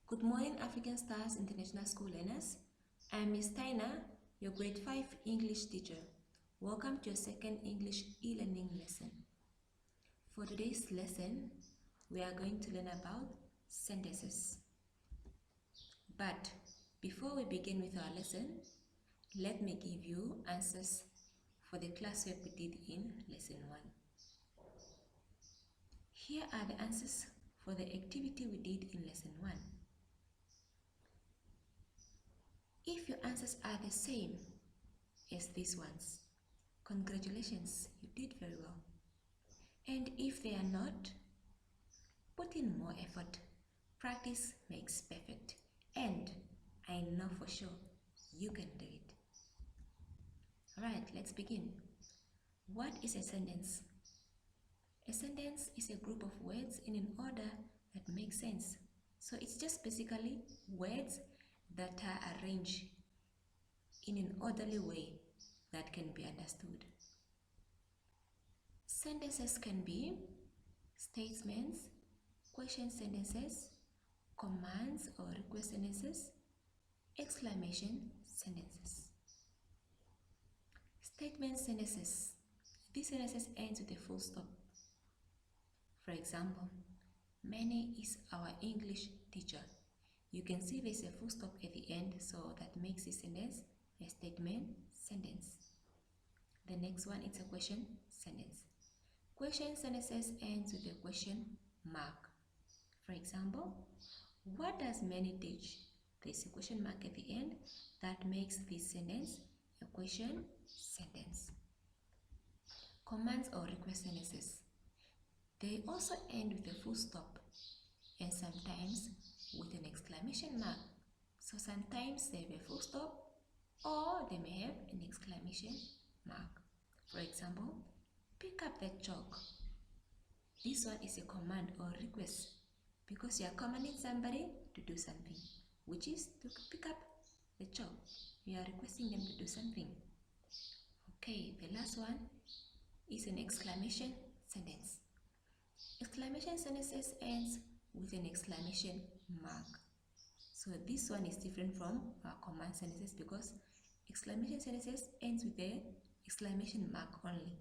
Good morning, African Stars International School learners. I'm Ms. Taina, your grade 5 English teacher. Welcome to your second English e-learning lesson. For today's lesson, we are going to learn about sentences. But before we begin with our lesson, let me give you answers for the class work we did in lesson 1. Here are the answers for the activity we did in lesson 1. If your answers are the same as these ones, congratulations, you did very well. And if they are not, put in more effort. Practice makes perfect. And I know for sure you can do it. Alright, let's begin. What is a sentence? A sentence is a group of words in an order that makes sense. So it's just basically words that are arranged in an orderly way that can be understood. Sentences can be statements, question sentences, commands or request sentences, exclamation sentences. Statement sentences. These sentences ends with a full stop. For example, Manny is our English teacher. You can see there's a full stop at the end, so that makes this sentence a statement sentence. The next one is a question sentence. Question sentences ends with a question mark. For example, what does Manny teach? There's a question mark at the end that makes this sentence a question sentence. Commands or request sentences. They also end with a full stop and sometimes with an exclamation mark. So sometimes they have a full stop or they may have an exclamation mark. For example, pick up that chalk. This one is a command or request because you are commanding somebody to do something, which is to pick up the chalk. You are requesting them to do something. Okay, the last one is an exclamation sentence. Exclamation sentences ends with an exclamation mark. So this one is different from our command sentences because exclamation sentences ends with the exclamation mark only.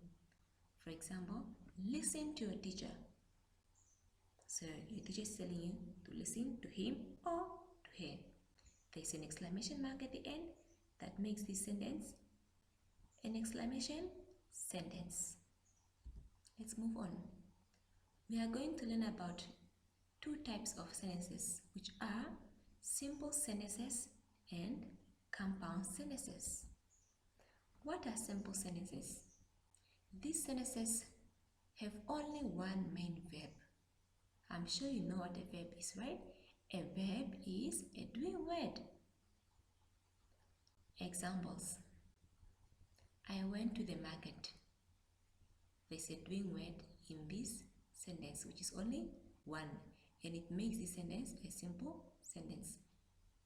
For example, listen to your teacher. So your teacher is telling you to listen to him or to her. There's an exclamation mark at the end that makes this sentence an exclamation sentence. Let's move on. We are going to learn about two types of sentences, which are simple sentences and compound sentences. What are simple sentences? These sentences have only one main verb. I'm sure you know what a verb is, right? A verb is a doing word. Examples. I went to the market. There's a doing word in this sentence, which is only one, and it makes this sentence a simple sentence.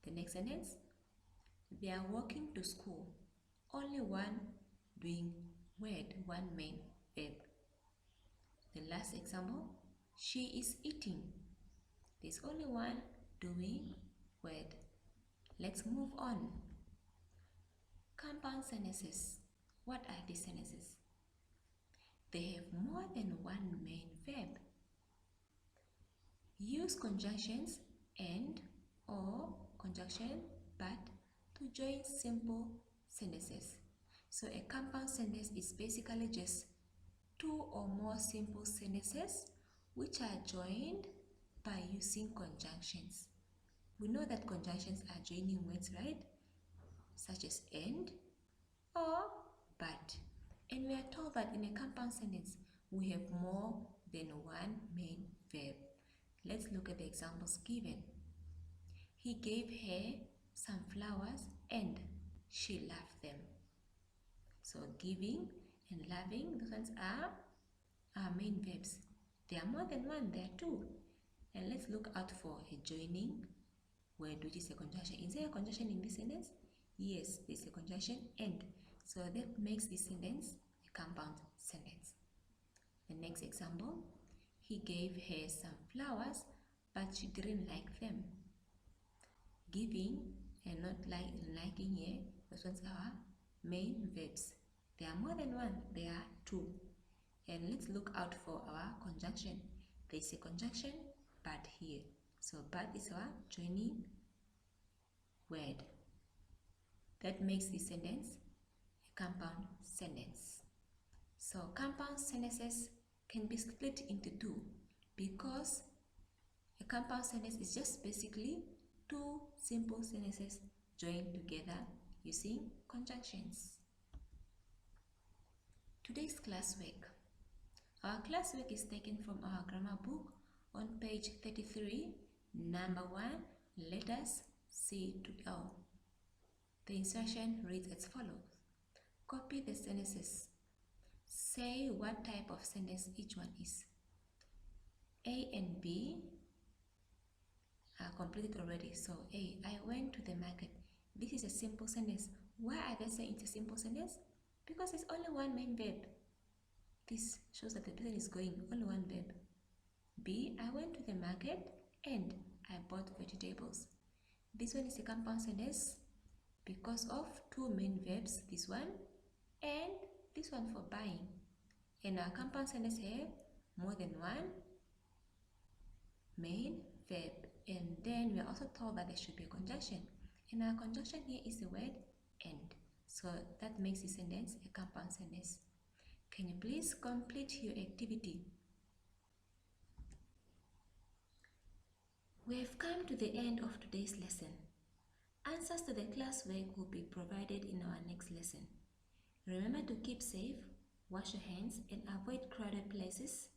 The next sentence, they are walking to school. Only one doing word, one main verb. The last example, she is eating. There's only one doing word. Let's move on. Compound sentences. What are these sentences? They have more than one main verb. Use conjunctions and or conjunction but to join simple sentences. So a compound sentence is basically just two or more simple sentences which are joined by using conjunctions. We know that conjunctions are joining words, right? Such as and or but. And we are told that in a compound sentence, we have more than one main verb. Let's look at the examples given. He gave her some flowers and she loved them. So giving and loving, those ones are our main verbs. There are more than one, there are two. And let's look out for a joining word, which is a conjunction. Is there a conjunction in this sentence? Yes, there's a conjunction and. So that makes this sentence a compound sentence. The next example, he gave her some flowers, but she didn't like them. giving and not liking here. Those ones are our main verbs. There are more than one, there are two. And let's look out for our conjunction. There is a conjunction but here. So but is our joining word. That makes this sentence a compound sentence. So compound sentences can be split into two because a compound sentence is just basically two simple sentences joined together using conjunctions. Today's classwork. Our classwork is taken from our grammar book on page 33, number 1, letters C to L. The instruction reads as follows. Copy the sentences. Say what type of sentence each one is. A and B are completed already. So A, I went to the market. This is a simple sentence. Why are they saying it's a simple sentence? Because it's only one main verb. This shows that the person is going, only one verb. B, I went to the market and I bought vegetables. This one is a compound sentence because of two main verbs, this one and this one for buying. And our compound sentence here, more than one main verb. And then we are also told that there should be a conjunction. And our conjunction here is the word and. So that makes the sentence a compound sentence. Can you please complete your activity? We have come to the end of today's lesson. Answers to the classwork will be provided in our next lesson. Remember to keep safe, wash your hands and avoid crowded places.